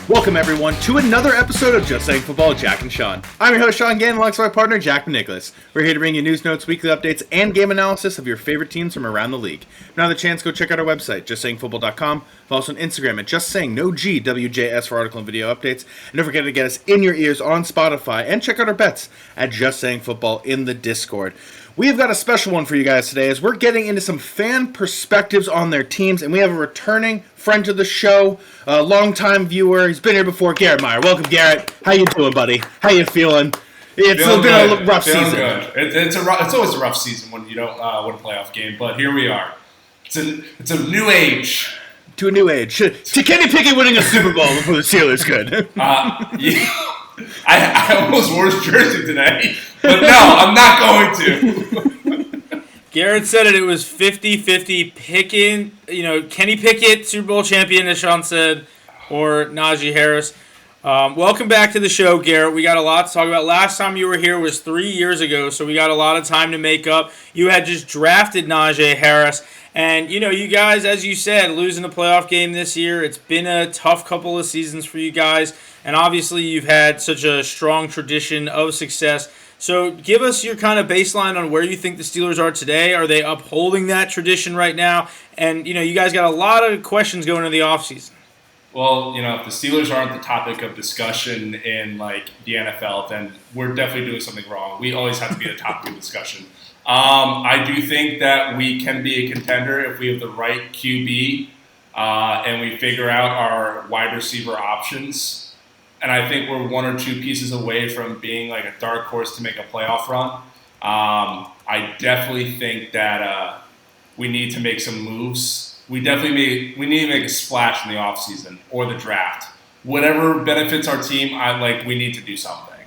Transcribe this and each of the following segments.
Welcome, everyone, to another episode of Just Saying Football with Jack and Sean. I'm your host, Sean Gann, alongside my partner, Jack Nicholas. We're here to bring you news notes, weekly updates, and game analysis of your favorite teams from around the league. If you have the chance, go check out our website, justsayingfootball.com. Follow us on Instagram at JustSaying, for article and video updates. And don't forget to get us in your ears on Spotify, and check out our bets at Just Saying Football in the Discord. We have got a special one for you guys today as we're getting into some fan perspectives on their teams, and we have a returning friend to the show, a longtime viewer. He's been here before, Garrett Meyer. Welcome, Garrett. How you doing, buddy? How you feeling? It's been a rough season. Good. It's always a rough season when you don't win a playoff game, but here we are. It's a new age. To a new age. To Kenny Pickett winning a Super Bowl before the Steelers could. Yeah. I almost wore his jersey today, but no, I'm not going to. Garrett said it was 50-50 Pickett, Kenny Pickett, Super Bowl champion, as Sean said, or Najee Harris. Welcome back to the show, Garrett. We got a lot to talk about. Last time you were here was 3 years ago, so we got a lot of time to make up. You had just drafted Najee Harris, and, you guys, as you said, losing the playoff game this year, it's been a tough couple of seasons for you guys, and obviously you've had such a strong tradition of success. So give us your kind of baseline on where you think the Steelers are today. Are they upholding that tradition right now? And, you guys got a lot of questions going into the offseason. Well, if the Steelers aren't the topic of discussion in, the NFL, then we're definitely doing something wrong. We always have to be the topic of discussion. I do think that we can be a contender if we have the right QB and we figure out our wide receiver options. And I think we're one or two pieces away from being like a dark horse to make a playoff run. I definitely think that we need to make some moves. We need to make a splash in the offseason or the draft. Whatever benefits our team, we need to do something.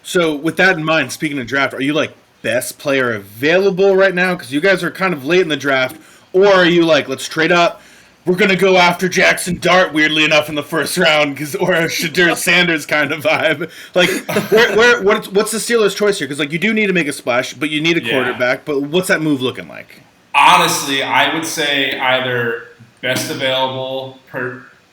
So with that in mind, speaking of draft, are you best player available right now? Because you guys are kind of late in the draft. Or are you let's trade up? We're going to go after Jackson Dart, weirdly enough, in the first round, or a Shadur Sanders kind of vibe. What's the Steelers' choice here? Because you do need to make a splash, but you need a quarterback. But what's that move looking like? Honestly, I would say either best available,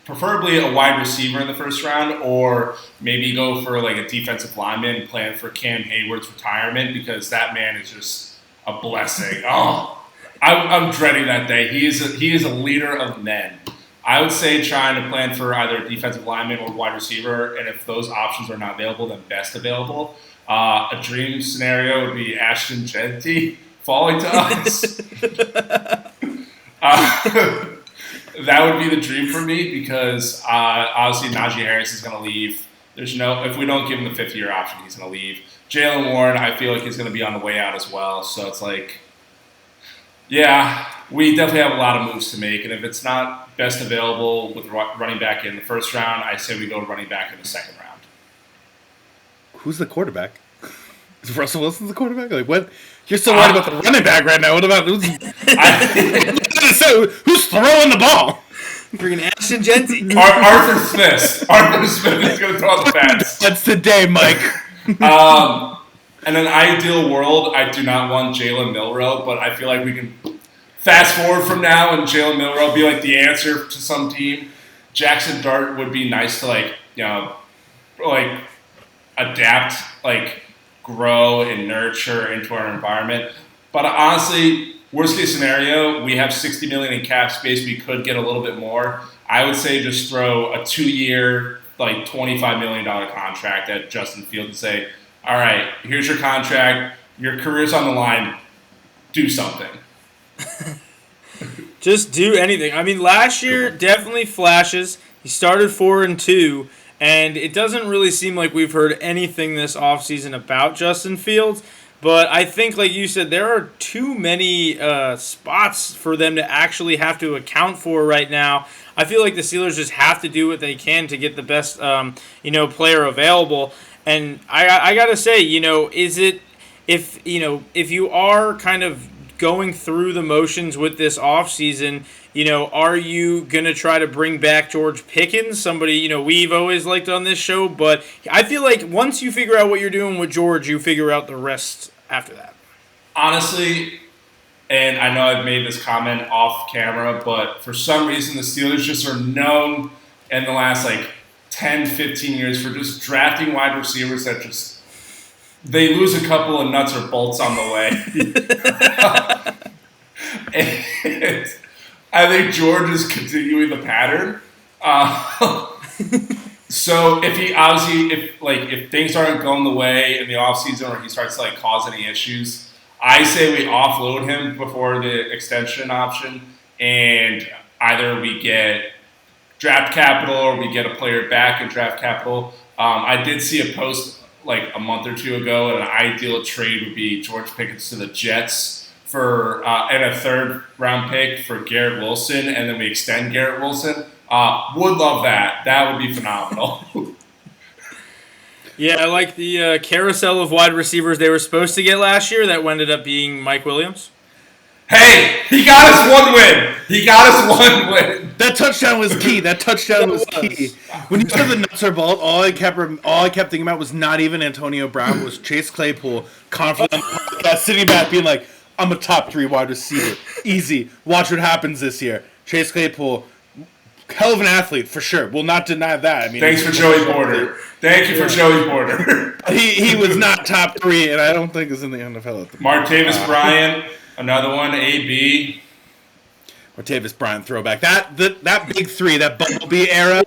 preferably a wide receiver in the first round, or maybe go for a defensive lineman and plan for Cam Hayward's retirement, because that man is just a blessing. Oh. I'm dreading that day. He is a leader of men. I would say trying to plan for either a defensive lineman or wide receiver, and if those options are not available, then best available. A dream scenario would be Ashton Jeanty falling to us. That would be the dream for me, because obviously Najee Harris is going to leave. If we don't give him the fifth-year option, he's going to leave. Jaylen Warren, I feel like he's going to be on the way out as well. So it's yeah, we definitely have a lot of moves to make, and if it's not best available with running back in the first round, I say we go running back in the second round. Who's the quarterback? Is Russell Wilson the quarterback? What? You're so worried about the running back right now. What about who's throwing the ball? Freaking Ashton Jeanty. Arthur Smith. Arthur Smith is going to throw the pass. That's the day, Mike. In an ideal world, I do not want Jalen Milroe, but I feel like we can fast forward from now and Jalen Milroe be the answer to some team. Jackson Dart would be nice to adapt, grow and nurture into our environment. But honestly, worst case scenario, we have $60 million in cap space. We could get a little bit more. I would say just throw a 2-year, $25 million contract at Justin Fields and say, all right, here's your contract. Your career's on the line. Do something. Just do anything. I mean, last year, definitely flashes. He started 4-2, and it doesn't really seem like we've heard anything this offseason about Justin Fields. But I think, like you said, there are too many spots for them to actually have to account for right now. I feel like the Steelers just have to do what they can to get the best, player available. And I gotta say, is it if you are kind of going through the motions with this offseason, are you gonna try to bring back George Pickens, somebody we've always liked on this show? But I feel like once you figure out what you're doing with George, you figure out the rest after that. Honestly, and I know I've made this comment off camera, but for some reason the Steelers just are known in the last 10, 15 years for just drafting wide receivers that just they lose a couple of nuts or bolts on the way. And I think George is continuing the pattern. So if things aren't going the way in the offseason or he starts to cause any issues, I say we offload him before the extension option, and either we get draft capital or we get a player back in draft capital. I did see a post a month or two ago, and an ideal trade would be George Pickens to the Jets for and a third round pick for Garrett Wilson, and then we extend Garrett Wilson. Would love that. That would be phenomenal. Yeah, I like the carousel of wide receivers they were supposed to get last year that ended up being Mike Williams. Hey, he got us one win. That touchdown was key. Key. When you said the nuts are bald, all I kept thinking about was not even Antonio Brown. Was Chase Claypool confident on the podcast, sitting back being like, I'm a top 3 wide receiver. Easy. Watch what happens this year. Chase Claypool, hell of an athlete for sure. Will not deny that. I mean, thanks for Joey Porter. Thank you for Joey Porter. He was not top 3, and I don't think is in the NFL at the moment. Martavis Bryant, another one. AB. Martavis Bryant throwback. That big 3, that Bumblebee era.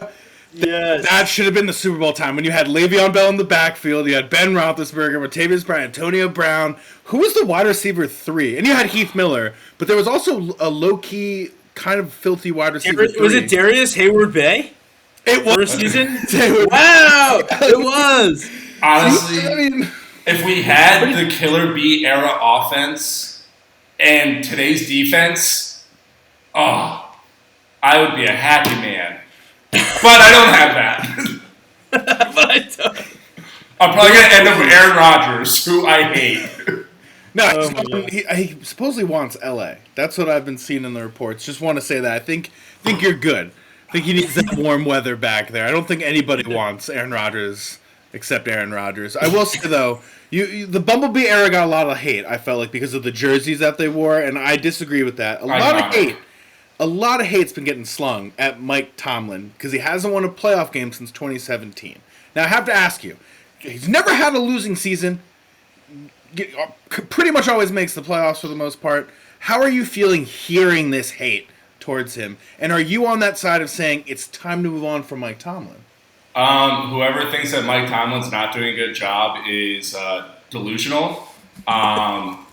Yes. That should have been the Super Bowl time when you had Le'Veon Bell in the backfield, you had Ben Roethlisberger, Martavis Bryant, Antonio Brown. Who was the wide receiver 3? And you had Heath Miller, but there was also a low-key, kind of filthy wide receiver 3. Was it Darius Hayward-Bay? It was. First season? Wow! It was! Honestly, if we had the Killer B era offense and today's defense, I would be a happy man. But I don't have that. I'm probably going to end up with Aaron Rodgers, who I hate. No, he supposedly wants LA. That's what I've been seeing in the reports. Just want to say that. I think you're good. I think he needs that warm weather back there. I don't think anybody wants Aaron Rodgers except Aaron Rodgers. I will say, though, the Bumblebee era got a lot of hate, I felt like, because of the jerseys that they wore, and I disagree with that. A lot of hate's been getting slung at Mike Tomlin because he hasn't won a playoff game since 2017. Now, I have to ask you, he's never had a losing season, pretty much always makes the playoffs for the most part. How are you feeling hearing this hate towards him? And are you on that side of saying it's time to move on from Mike Tomlin? Whoever thinks that Mike Tomlin's not doing a good job is delusional,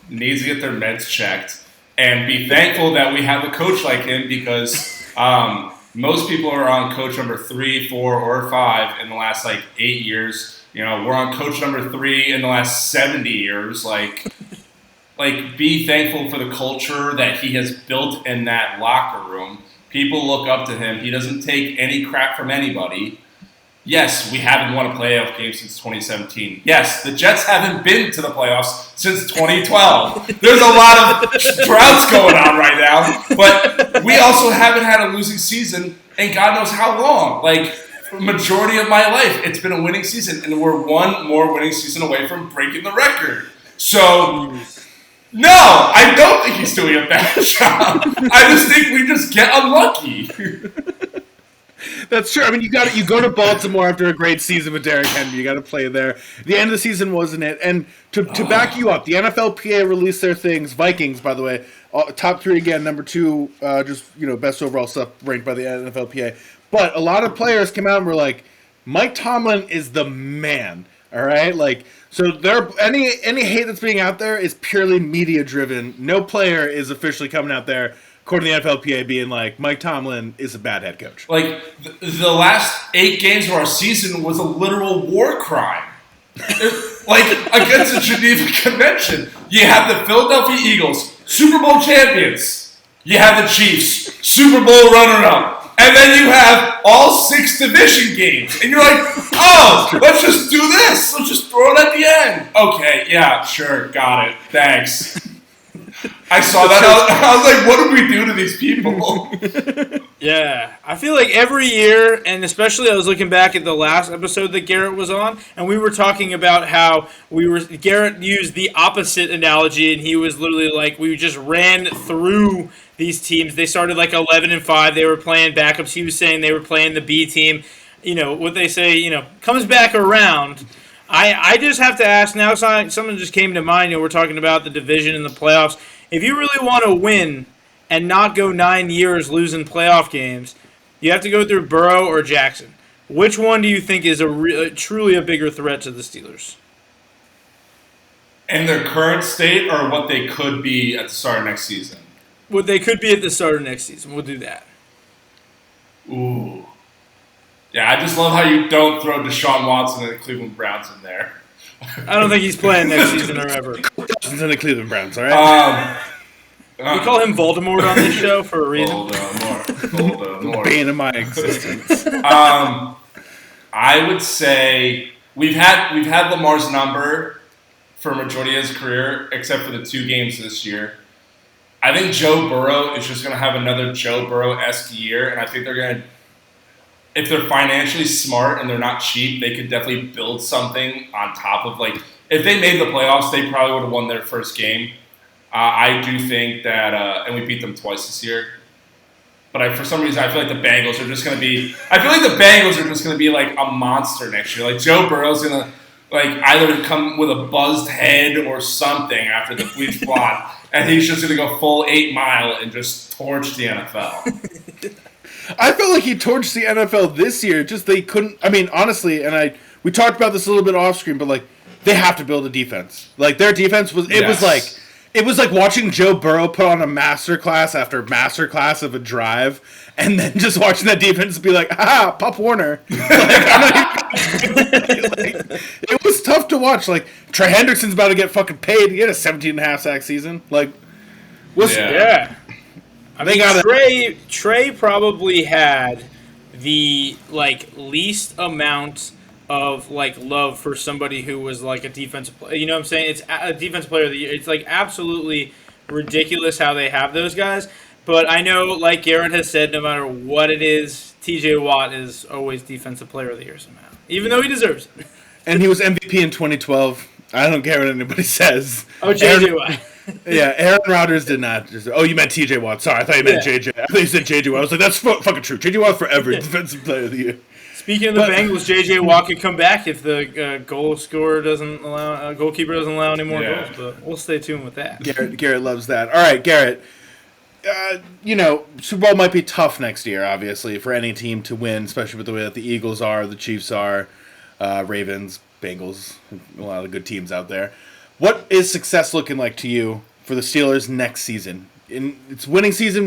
needs to get their meds checked. And be thankful that we have a coach like him because most people are on coach number 3, 4, or 5 in the last 8 years. We're on coach number 3 in the last 70 years. Be thankful for the culture that he has built in that locker room. People look up to him. He doesn't take any crap from anybody. Yes, we haven't won a playoff game since 2017. Yes, the Jets haven't been to the playoffs since 2012. There's a lot of droughts going on right now, but we also haven't had a losing season in God knows how long. Majority of my life, it's been a winning season, and we're one more winning season away from breaking the record. So, no, I don't think he's doing a bad job. I just think we just get unlucky. That's true. I mean, you go to Baltimore after a great season with Derrick Henry. You got to play there. The end of the season wasn't it? And to back you up, the NFLPA released their things. Vikings, by the way, top 3 again, number 2, best overall stuff ranked by the NFLPA. But a lot of players came out and were like, Mike Tomlin is the man. All right, so there. Any hate that's being out there is purely media driven. No player is officially coming out there, according to the NFLPA, being like, Mike Tomlin is a bad head coach. The last 8 games of our season was a literal war crime. Against the Geneva Convention. You have the Philadelphia Eagles, Super Bowl champions. You have the Chiefs, Super Bowl runner-up. And then you have all 6 division games. And you're like, let's just do this. Let's just throw it at the end. Okay, yeah, sure, got it. Thanks. I saw that. I was like, what do we do to these people? Yeah, I feel like every year, and especially I was looking back at the last episode that Garrett was on, and we were talking about how Garrett used the opposite analogy, and he was literally like, we just ran through these teams. They started 11-5. They were playing backups. He was saying they were playing the B team. what they say, comes back around. I just have to ask now. Something just came to mind. We're talking about the division and the playoffs. If you really want to win and not go 9 years losing playoff games, you have to go through Burrow or Jackson. Which one do you think is truly a bigger threat to the Steelers? In their current state, or what they could be at the start of next season? What they could be at the start of next season. We'll do that. Ooh. Yeah, I just love how you don't throw Deshaun Watson and the Cleveland Browns in there. I don't think he's playing next season or ever. He's in the Cleveland Browns, all right? We call him Voldemort on this show for a reason. Voldemort. Bane of my existence. I would say we've had Lamar's number for a majority of his career, except for the 2 games this year. I think Joe Burrow is just going to have another Joe Burrow-esque year, and I think they're going to, if they're financially smart and they're not cheap, they could definitely build something on top of, if they made the playoffs, they probably would have won their first game. I do think that, and we beat them twice this year, but for some reason I feel like the Bengals are just going to be, a monster next year. Joe Burrow's going to, either come with a buzzed head or something after the bleach blonde, and he's just going to go full 8 Mile and just torch the NFL. I felt like he torched the NFL this year. Just they couldn't. I mean, honestly, and we talked about this a little bit off screen, but they have to build a defense. Their defense was. It was like watching Joe Burrow put on a masterclass after masterclass of a drive, and then just watching that defense be like, Pop Warner. It was tough to watch. Trey Hendrickson's about to get fucking paid. He had a 17.5 sack season. Yeah. I mean, Trey probably had the least amount of love for somebody who was a defensive player. You know what I'm saying? It's a defensive player of the year. It's absolutely ridiculous how they have those guys. But I know, like Garrett has said, no matter what it is, TJ Watt is always defensive player of the year somehow, even though he deserves it. And he was MVP in 2012. I don't care what anybody says. Oh, JJ Watt. Yeah, Aaron Rodgers did not. You meant TJ Watt. Sorry, I thought you meant JJ. I thought you said JJ Watt. I was like, that's fucking true. JJ Watt forever, defensive player of the year. Speaking of the Bengals, JJ Watt could come back if the goalkeeper doesn't allow any more goals. But we'll stay tuned with that. Garrett loves that. All right, Garrett. Super Bowl might be tough next year, obviously, for any team to win, especially with the way that the Eagles are, the Chiefs are, Ravens, Bengals, a lot of good teams out there. What is success looking like to you for the Steelers next season? It's winning season,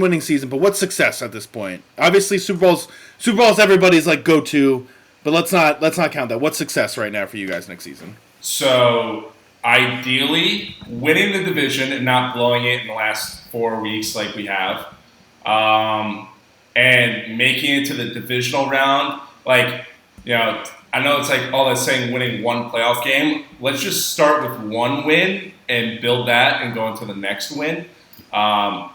but what's success at this point? Obviously, Super Bowl's everybody's go-to, but let's not count that. What's success right now for you guys next season? So, ideally, winning the division and not blowing it in the last 4 weeks like we have, and making it to the divisional round. I know it's all that's saying winning one playoff game. Let's just start with one win and build that and go into the next win. A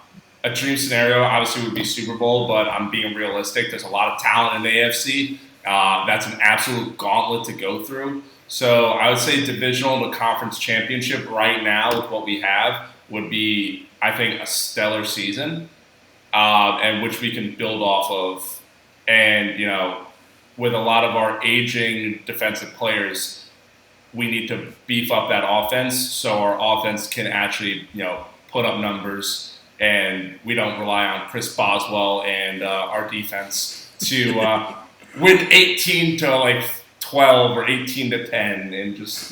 dream scenario obviously would be Super Bowl, but I'm being realistic. There's a lot of talent in the AFC. That's an absolute gauntlet to go through. So I would say divisional to conference championship right now with what we have would be, I think, a stellar season, and which we can build off of. And, with a lot of our aging defensive players, we need to beef up that offense so our offense can actually, put up numbers, and we don't rely on Chris Boswell and our defense to win 18 to 12 or 18 to 10, and just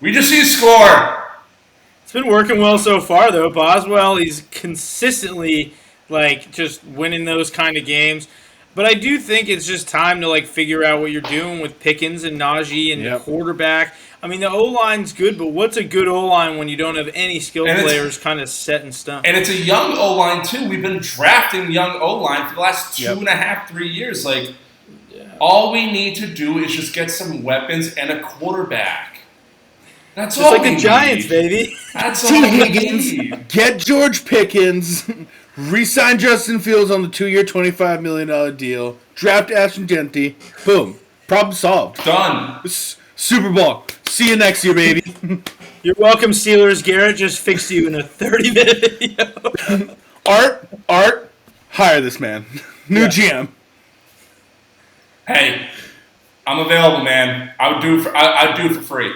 we just need to score. It's been working well so far, though. Boswell, he's consistently just winning those kind of games. But I do think it's just time to figure out what you're doing with Pickens and Najee and the quarterback. I mean, the O-line's good, but what's a good O-line when you don't have any skilled players kind of set in stone? And it's a young O-line, too. We've been drafting young O-line for the last 2.5, 3 years. All we need to do is just get some weapons and a quarterback. That's all we need. It's the Giants, baby. That's all we need. Get George Pickens. Re-sign Justin Fields on the 2-year, $25 million deal. Draft Ashton Genty. Boom. Problem solved. Done. Super Bowl. See you next year, baby. You're welcome, Steelers. Garrett just fixed you in a 30-minute video. Art, hire this man. New GM. Hey, I'm available, man. I'd do it for free.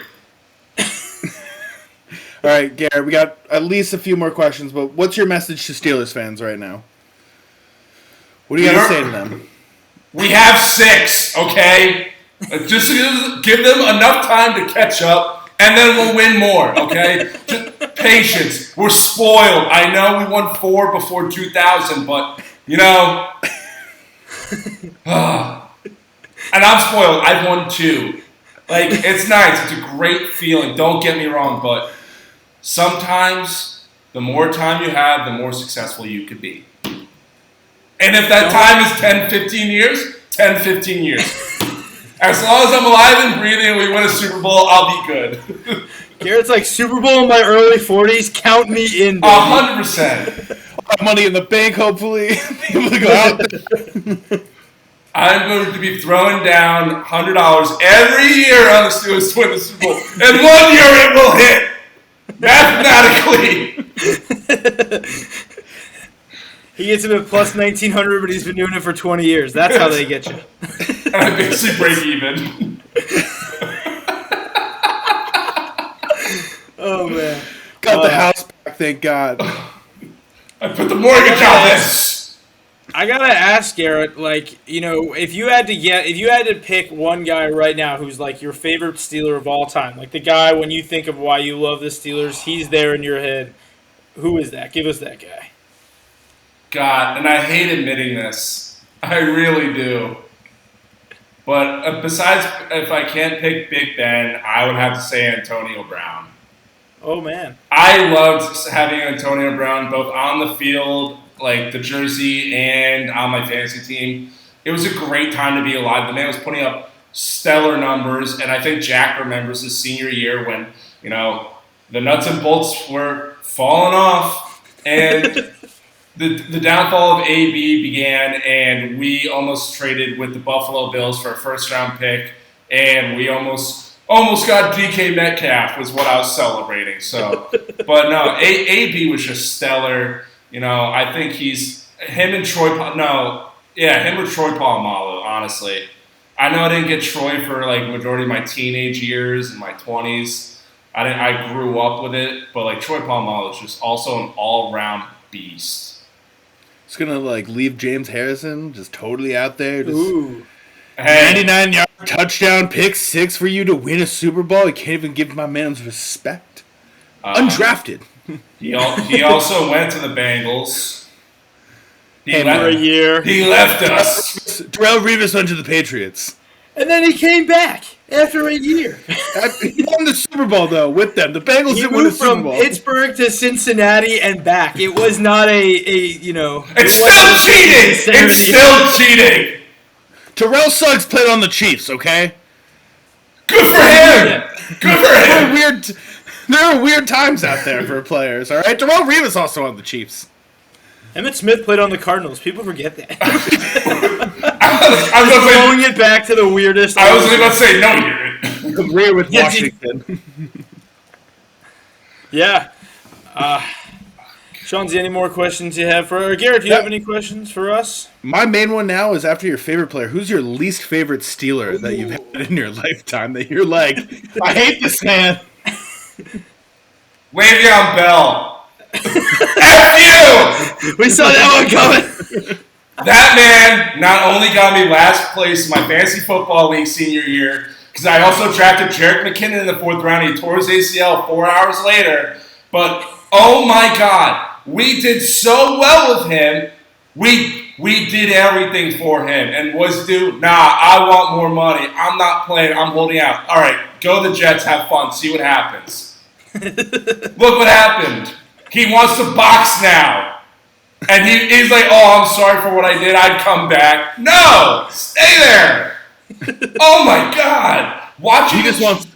All right, Garrett, we got at least a few more questions, but what's your message to Steelers fans right now? What do you got to say to them? We have 6, okay? Just give them enough time to catch up, and then we'll win more, okay? Just patience. We're spoiled. I know we won 4 before 2000, but, and I'm spoiled. I've won 2. It's nice. It's a great feeling. Don't get me wrong, but sometimes the more time you have, the more successful you could be. And if that time is 10, 15 years, 10, 15 years. As long as I'm alive and breathing and we win a Super Bowl, I'll be good. Garrett's like, Super Bowl in my early 40s, count me in. 100%. Money in the bank, hopefully. Be able to go out. I'm going to be throwing down $100 every year on the Steelers to win the Super Bowl. And 1 year it will hit. Mathematically. He gets him at plus 1,900, but he's been doing it for 20 years. That's how they get you. And I basically break even. Oh, man. Got the house back, thank God. I put the mortgage on this. I gotta ask Garrett, if you had to pick one guy right now who's like your favorite Steeler of all time, like the guy when you think of why you love the Steelers, he's there in your head. Who is that? Give us that guy. God, and I hate admitting this. I really do. But besides, if I can't pick Big Ben, I would have to say Antonio Brown. Oh, man. I loved having Antonio Brown both on the field, like the jersey, and on my fantasy team. It was a great time to be alive. The man was putting up stellar numbers, and I think Jack remembers his senior year when, the nuts and bolts were falling off, and the downfall of AB began, and we almost traded with the Buffalo Bills for a first-round pick, and we almost got DK Metcalf was what I was celebrating. So, but no, AB was just stellar. I think him or Troy Polamalu, honestly. I know I didn't get Troy for majority of my teenage years and my 20s. I grew up with it, but Troy Polamalu is just also an all-round beast. It's gonna leave James Harrison just totally out there. Just Ooh. 99-yard touchdown, pick 6 for you to win a Super Bowl. You can't even give my man his respect. Undrafted. He also went to the Bengals. For a year. He left us. Darrelle Revis went to the Patriots. And then he came back after a year. He won the Super Bowl, though, with them. The Bengals didn't win the Super Bowl. From Pittsburgh to Cincinnati and back. It was not It's still cheating! It's still cheating! Terrell Suggs played on the Chiefs, okay? Good for him! Good for him! There are weird times out there for players, all right? Darrelle Revis also on the Chiefs. Emmett Smith played on the Cardinals. People forget that. I was throwing it back to the weirdest. I was going to say, no, you're Weird with Washington. Yeah. Sean, any more questions you have for Garrett? Do you have any questions for us? My main one now is after your favorite player. Who's your least favorite Steeler that you've had in your lifetime that you're like, I hate this man? Le'Veon Bell. F you! We saw that one coming. That man not only got me last place in my fantasy football league senior year, because I also drafted Jerick McKinnon in the 4th round. He tore his ACL 4 hours later. But, oh my God, we did so well with him. We did everything for him. And was due, I want more money. I'm not playing. I'm holding out. All right, go the Jets. Have fun. See what happens. Look what happened. He wants to box now. And he's like, oh, I'm sorry for what I did. I'd come back. No! Stay there! Oh, my God. He just wants to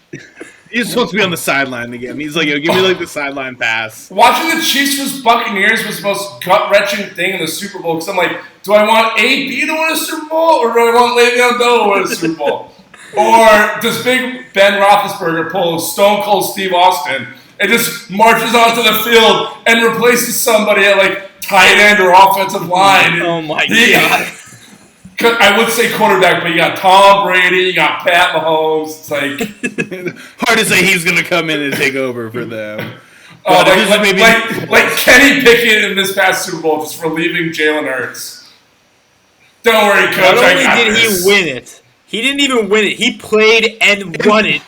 be on the sideline again. He's like, yo, give me the sideline pass. Watching the Chiefs vs. Buccaneers was the most gut-wrenching thing in the Super Bowl. Because I'm like, do I want AB to win a Super Bowl? Or do I want Le'Veon Bell to win a Super Bowl? Or does Big Ben Roethlisberger pull Stone Cold Steve Austin and just marches onto the field and replaces somebody at tight end or offensive line? Oh my God! I would say quarterback, but you got Tom Brady, you got Pat Mahomes. It's like hard to say he's going to come in and take over for them. Like Kenny Pickett in this past Super Bowl, just relieving Jalen Hurts. Don't worry, coach. Not only did he win it, he didn't even win it. He played and won it.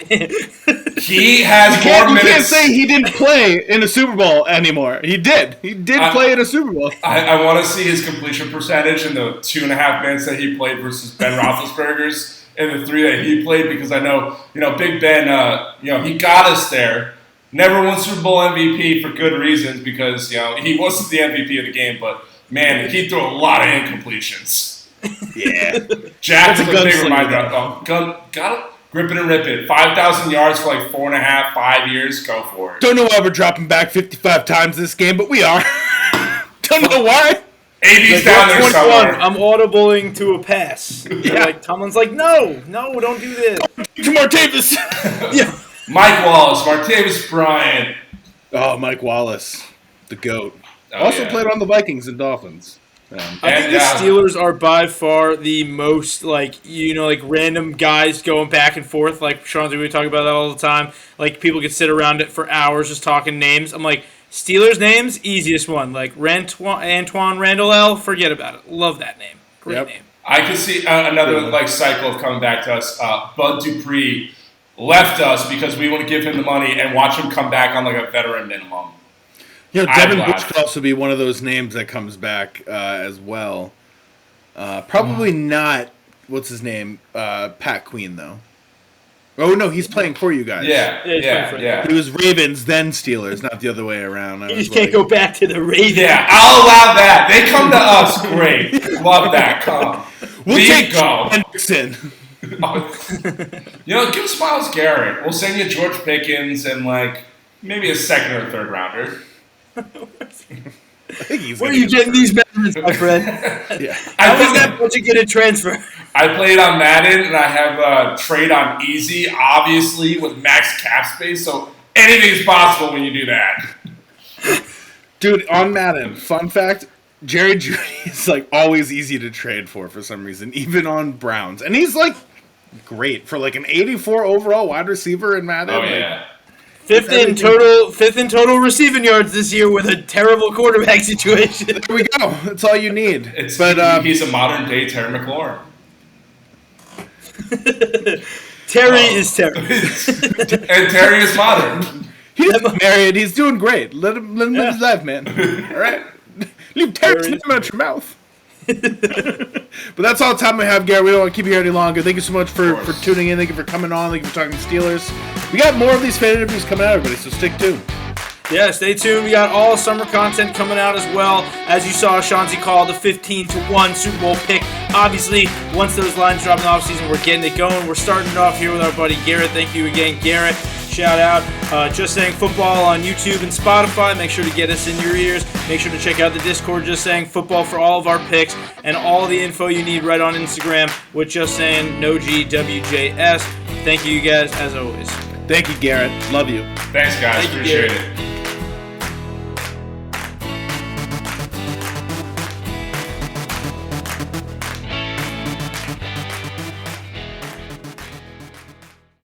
He has more minutes. You can't say he didn't play in a Super Bowl anymore. He did. He did play in a Super Bowl. I want to see his completion percentage in the 2.5 minutes that he played versus Ben Roethlisberger's in the 3 that he played, because I know, Big Ben, he got us there. Never won Super Bowl MVP for good reasons, because, he wasn't the MVP of the game, but, man, he threw a lot of incompletions. Yeah. Jack was a big reminder. Got it. Rip it and rip it. 5,000 yards for like 4.5, 5 years. Go for it. Don't know why we're dropping back 55 times this game, but we are. Don't know why. 80's down there somewhere. I'm audibling to a pass. Yeah. Tomlin's like, no, don't do this. To Martavis. Yeah. Mike Wallace, Martavis Bryant. Oh, Mike Wallace, the GOAT. Also played on the Vikings and Dolphins. I think the Steelers are by far the most, random guys going back and forth. Like, Sean, we talk about that all the time. Like, people could sit around it for hours just talking names. I'm like, Steelers names, easiest one. Like, Antoine Randall L., forget about it. Love that name. Great name. I could see another, cycle of coming back to us. Bud Dupree left us because we want to give him the money and watch him come back on, a veteran minimum. Devin Bush could also be one of those names that comes back as well. Probably not, what's his name? Pat Queen, though. Oh, no, he's playing for you guys. Yeah. He was Ravens, then Steelers, not the other way around. You just can't go back to the Ravens. Yeah, I'll allow that. They come to us. Great. Love that. Come. We'll take go. Hendrickson. Give us Myles Garrett. We'll send you George Pickens and, maybe a second or third rounder. Where are you getting these measurements, my friend? How is that budget get a transfer? I played on Madden, and I have a trade on Easy, obviously, with max cap space, so anything's possible when you do that. Dude, on Madden, fun fact, Jerry Jeudy is, always easy to trade for some reason, even on Browns. And he's, great for, an 84 overall wide receiver in Madden. Oh, yeah. Fifth in total receiving yards this year with a terrible quarterback situation. There we go. That's all you need. He's a modern day Terry McLaurin. Terry is Terry. And Terry is modern. He's married. He's doing great. Let him live his life, man. All right? Leave Terry's name out your mouth. But that's all the time we have, Garrett. We don't want to keep you here any longer. Thank you so much for tuning in. Thank you for coming on. Thank you for talking Steelers. We got more of these fan interviews coming out, everybody, so stick tuned. Yeah, stay tuned. We got all summer content coming out as well. As you saw, Chauncey called the 15-1 Super Bowl pick. Obviously, once those lines drop in the offseason, we're getting it going. We're starting it off here with our buddy Garrett. Thank you again, Garrett. Shout out. Just Saying Football on YouTube and Spotify. Make sure to get us in your ears. Make sure to check out the Discord, Just Saying Football, for all of our picks and all the info you need right on Instagram with Just Saying No GWJS. Thank you guys, as always. Thank you, Garrett. Love you. Thanks, guys. Appreciate it.